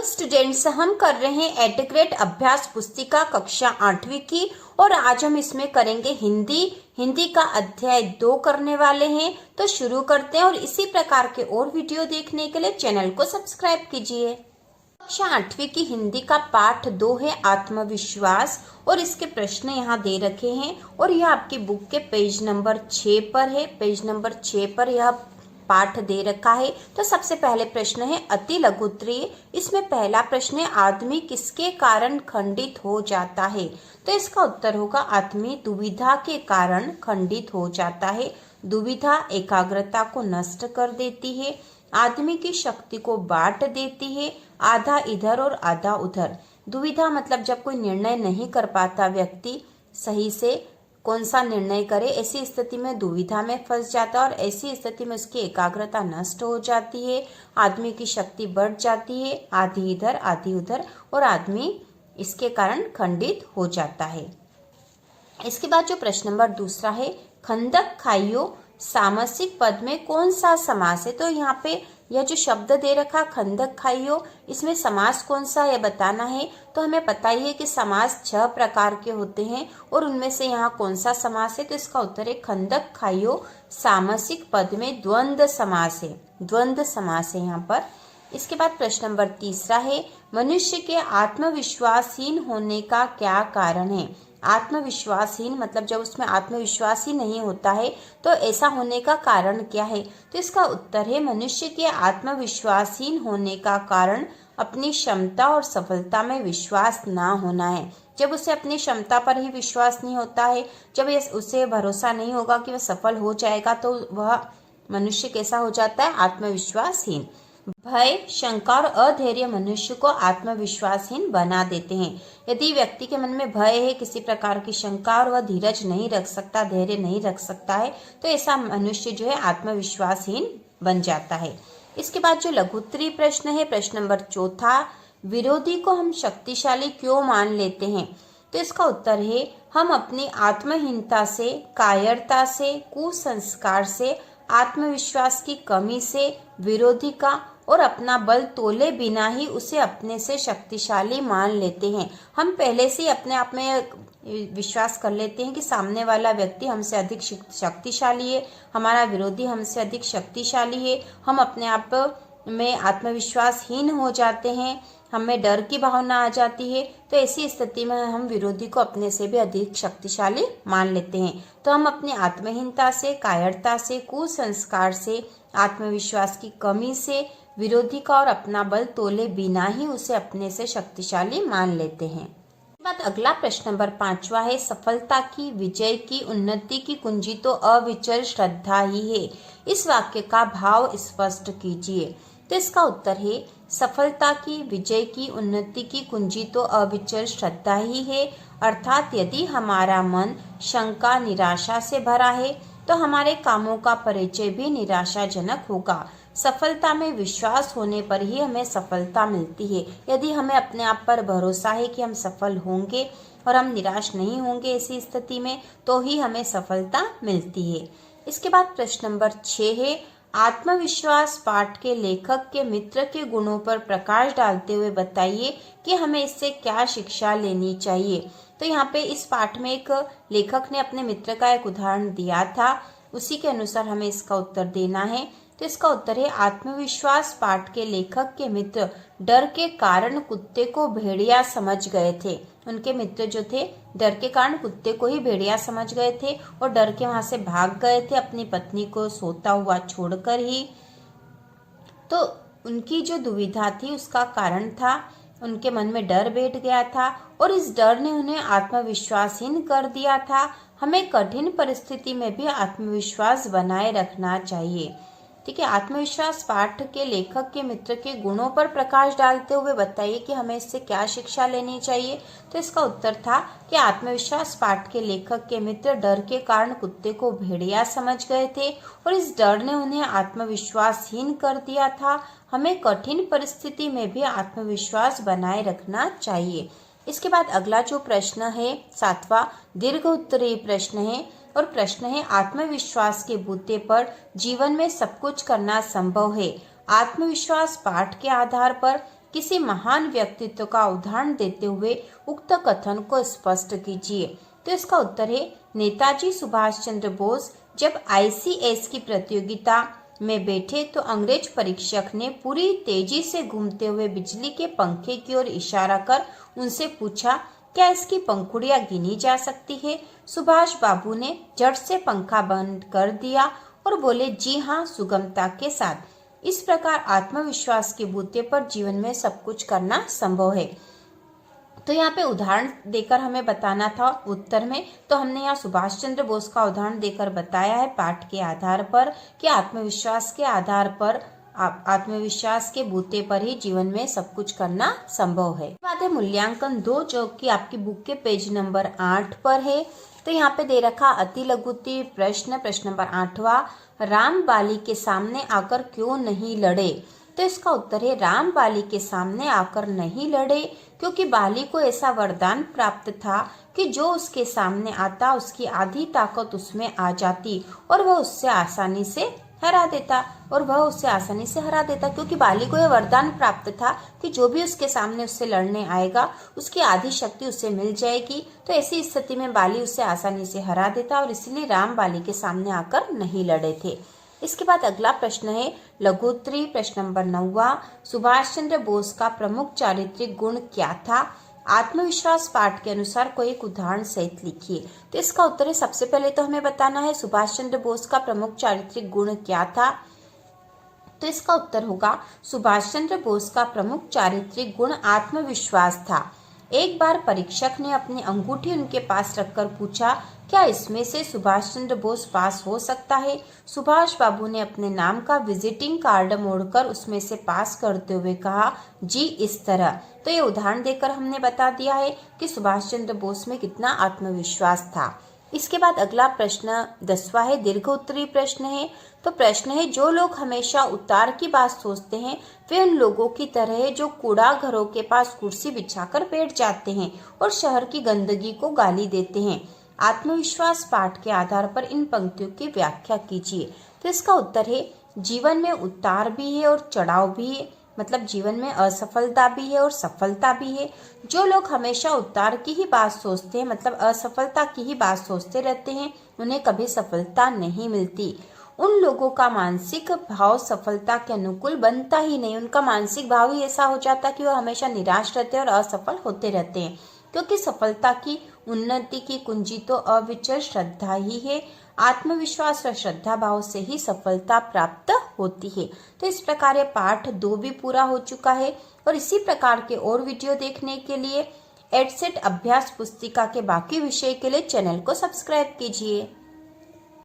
Students, हम कर रहे हैं एडग्रेड अभ्यास पुस्तिका कक्षा 8वीं की और आज हम इसमें करेंगे हिंदी का अध्याय 2 करने वाले हैं। तो शुरू करते हैं और इसी प्रकार के और वीडियो देखने के लिए चैनल को सब्सक्राइब कीजिए। कक्षा 8वीं की हिंदी का पाठ 2 है आत्मविश्वास और इसके प्रश्न यहाँ दे रखे हैं और यह आपकी बुक के पेज नंबर 6 पर है। पेज नंबर 6 पर यह पाठ दे रखा है। तो सबसे पहले प्रश्न है अति लघुत्तरीय। इसमें पहला प्रश्न है आदमी किसके कारण खंडित हो जाता है। तो इसका उत्तर होगा आदमी दुविधा के कारण खंडित हो जाता है। दुविधा एकाग्रता को नष्ट कर देती है, आदमी की शक्ति को बांट देती है, आधा इधर और आधा उधर। दुविधा मतलब जब कोई निर्णय नहीं कर पाता व्यक्ति सही से कौन सा निर्णय करे, ऐसी स्थिति में दुविधा में फंस जाता है और ऐसी स्थिति में उसकी एकाग्रता नष्ट हो जाती है, आदमी की शक्ति बढ़ जाती है, आधी इधर आधी उधर और आदमी इसके कारण खंडित हो जाता है। इसके बाद जो प्रश्न नंबर दूसरा है खंदक खाइयो सामसिक पद में कौन सा समास है। तो यहाँ पे यह जो शब्द दे रखा खंदक खाइयो, इसमें समास कौन सा है बताना है। तो हमें पता ही है कि समास 6 प्रकार के होते हैं और उनमें से यहाँ कौन सा समास है। तो इसका उत्तर है खंदक खाइयो सामसिक पद में द्वंद्व समास है। द्वंद्व समास है यहाँ पर। इसके बाद प्रश्न नंबर तीसरा है मनुष्य के आत्मविश्वासहीन होने का क्या कारण है। आत्मविश्वासहीन मतलब जब उसमें आत्मविश्वास ही नहीं होता है तो ऐसा होने का कारण क्या है। तो इसका उत्तर है मनुष्य के आत्मविश्वासहीन होने का कारण अपनी क्षमता और सफलता में विश्वास ना होना है। जब उसे अपनी क्षमता पर ही विश्वास नहीं होता है, जब उसे भरोसा नहीं होगा कि वह सफल हो जाएगा, तो वह मनुष्य कैसा हो जाता है, आत्मविश्वासहीन। भय, शंका और अधैर्य मनुष्य को आत्मविश्वासहीन बना देते हैं। यदि व्यक्ति के मन में भय है, किसी प्रकार की शंका और वह धीरज नहीं रख सकता, धैर्य नहीं रख सकता है, तो ऐसा मनुष्य जो है आत्मविश्वासहीन बन जाता है। इसके बाद जो लघुत्तरीय प्रश्न है प्रश्न नंबर चौथा, विरोधी को हम शक्तिशाली क्यों मान लेते हैं। तो इसका उत्तर है हम अपनी आत्महीनता से, कायरता से, कुसंस्कार से, आत्मविश्वास की कमी से विरोधी का और अपना बल तोले बिना ही उसे अपने से शक्तिशाली मान लेते हैं। हम पहले से ही अपने आप में विश्वास कर लेते हैं कि सामने वाला व्यक्ति हमसे अधिक शक्तिशाली है, हमारा विरोधी हमसे अधिक शक्तिशाली है। हम अपने आप में आत्मविश्वासहीन हो जाते हैं, हमें डर की भावना आ जाती है। तो ऐसी स्थिति में हम विरोधी को अपने से भी अधिक शक्तिशाली मान लेते हैं। तो हम अपनी आत्महीनता से, कायरता से, कुसंस्कार से, आत्मविश्वास की कमी से विरोधी का और अपना बल तोले बिना ही उसे अपने से शक्तिशाली मान लेते हैं। बाद अगला प्रश्न नंबर 5वां है सफलता की, विजय की, उन्नति की कुंजी तो अविचल श्रद्धा ही है। इस वाक्य का भाव स्पष्ट कीजिए। तो इसका उत्तर है सफलता की, विजय की, उन्नति की कुंजी तो अविचल श्रद्धा ही है। अर्थात यदि हमारा मन शंका, निराशा से भरा है तो हमारे कामों का परिचय भी निराशाजनक होगा। सफलता में विश्वास होने पर ही हमें सफलता मिलती है। यदि हमें अपने आप पर भरोसा है कि हम सफल होंगे और हम निराश नहीं होंगे ऐसी स्थिति में, तो ही हमें सफलता मिलती है। इसके बाद प्रश्न नंबर 6 है आत्मविश्वास पाठ के लेखक के मित्र के गुणों पर प्रकाश डालते हुए बताइए कि हमें इससे क्या शिक्षा लेनी चाहिए। तो यहाँ पे इस पाठ में एक लेखक ने अपने मित्र का एक उदाहरण दिया था, उसी के अनुसार हमें इसका उत्तर देना है। तो इसका उत्तर है आत्मविश्वास पाठ के लेखक के मित्र डर के कारण कुत्ते को भेड़िया समझ गए थे। उनके मित्र जो थे डर के कारण कुत्ते को ही भेड़िया समझ गए थे और डर के वहां से भाग गए थे अपनी पत्नी को सोता हुआ छोड़कर ही। तो उनकी जो दुविधा थी उसका कारण था उनके मन में डर बैठ गया था और इस डर ने उन्हें आत्मविश्वासहीन कर दिया था। हमें कठिन परिस्थिति में भी आत्मविश्वास बनाए रखना चाहिए। ठीक है, आत्मविश्वास पाठ के लेखक के मित्र के गुणों पर प्रकाश डालते हुए बताइए कि हमें इससे क्या शिक्षा लेनी चाहिए। तो इसका उत्तर था कि आत्मविश्वास पाठ के लेखक के मित्र डर के कारण कुत्ते को भेड़िया समझ गए थे और इस डर ने उन्हें आत्मविश्वासहीन कर दिया था। हमें कठिन परिस्थिति में भी आत्मविश्वास बनाए रखना चाहिए। इसके बाद अगला जो प्रश्न है 7वां दीर्घ उत्तरीय प्रश्न है और प्रश्न है आत्मविश्वास के बूते पर जीवन में सब कुछ करना संभव है। आत्मविश्वास पाठ के आधार पर किसी महान व्यक्तित्व का उदाहरण देते हुए उक्त कथन को स्पष्ट कीजिए। तो इसका उत्तर है नेताजी सुभाष चंद्र बोस जब ICS की प्रतियोगिता में बैठे तो अंग्रेज परीक्षक ने पूरी तेजी से घूमते हुए बिजली के पंखे की ओर इशारा कर उनसे पूछा, क्या इसकी पंखुड़ियां गिनी जा सकती है? सुभाष बाबू ने झट से पंखा बंद कर दिया और बोले, जी हाँ, सुगमता के साथ। इस प्रकार आत्मविश्वास के बूते पर जीवन में सब कुछ करना संभव है। तो यहाँ पे उदाहरण देकर हमें बताना था उत्तर में, तो हमने यहाँ सुभाष चंद्र बोस का उदाहरण देकर बताया है पाठ के आधार पर कि आत्मविश्वास के आधार पर, आत्मविश्वास के बूते पर ही जीवन में सब कुछ करना संभव है। बात है मूल्यांकन 2 जो कि आपकी बुक के पेज नंबर 8 पर है। तो यहाँ पे दे रखा अति लघुत्तरीय प्रश्न नंबर 8वां, राम बाली के सामने आकर क्यों नहीं लड़े? तो इसका उत्तर है राम बाली के सामने आकर नहीं लड़े क्योंकि बाली को ऐसा वरदान प्राप्त था कि जो उसके सामने आता उसकी आधी ताकत उसमें आ जाती और वह उससे आसानी से हरा देता क्योंकि बाली को यह वरदान प्राप्त था कि जो भी उसके सामने उससे लड़ने आएगा उसकी आधी शक्ति उसे मिल जाएगी। तो ऐसी स्थिति में बाली उसे आसानी से हरा देता और इसलिए राम बाली के सामने आकर नहीं लड़े थे। इसके बाद अगला प्रश्न है लघुत्तरीय प्रश्न नंबर 9वां, सुभाष चंद्र बोस का प्रमुख चारित्रिक गुण क्या था? आत्मविश्वास पाठ के अनुसार कोई एक उदाहरण सहित लिखिए। तो इसका उत्तर है, सबसे पहले तो हमें बताना है सुभाष चंद्र बोस का प्रमुख चारित्रिक गुण क्या था। तो इसका उत्तर होगा सुभाष चंद्र बोस का प्रमुख चारित्रिक गुण आत्मविश्वास था। एक बार परीक्षक ने अपनी अंगूठी उनके पास रखकर पूछा, क्या इसमें से सुभाष चंद्र बोस पास हो सकता है? सुभाष बाबू ने अपने नाम का विजिटिंग कार्ड मोड़कर उसमें से पास करते हुए कहा, जी इस तरह। तो ये उदाहरण देकर हमने बता दिया है कि सुभाष चंद्र बोस में कितना आत्मविश्वास था। इसके बाद अगला प्रश्न 10वां है, दीर्घ उत्तरीय प्रश्न है। तो प्रश्न है, जो लोग हमेशा उतार की बात सोचते हैं वे उन लोगों की तरह है जो कूड़ा घरों के पास कुर्सी बिछाकर बैठ जाते हैं और शहर की गंदगी को गाली देते हैं। आत्मविश्वास पाठ के आधार पर इन पंक्तियों की व्याख्या कीजिए। तो इसका उत्तर है, जीवन में उतार भी है और चढ़ाव भी है, मतलब जीवन में असफलता भी है और सफलता भी है। जो लोग हमेशा उतार की ही बात सोचते हैं, मतलब असफलता की ही बात सोचते रहते हैं, उन्हें कभी सफलता नहीं मिलती। उन लोगों का मानसिक भाव सफलता के अनुकूल बनता ही नहीं। उनका मानसिक भाव ही ऐसा हो जाता है कि वह हमेशा निराश रहते हैं और असफल होते रहते हैं, क्योंकि सफलता की उन्नति की कुंजी तो अविचल श्रद्धा ही है। आत्मविश्वास और श्रद्धा भाव से ही सफलता प्राप्त होती है। तो इस प्रकार पाठ 2 भी पूरा हो चुका है और इसी प्रकार के और वीडियो देखने के लिए एडसेट अभ्यास पुस्तिका के बाकी विषय के लिए चैनल को सब्सक्राइब कीजिए।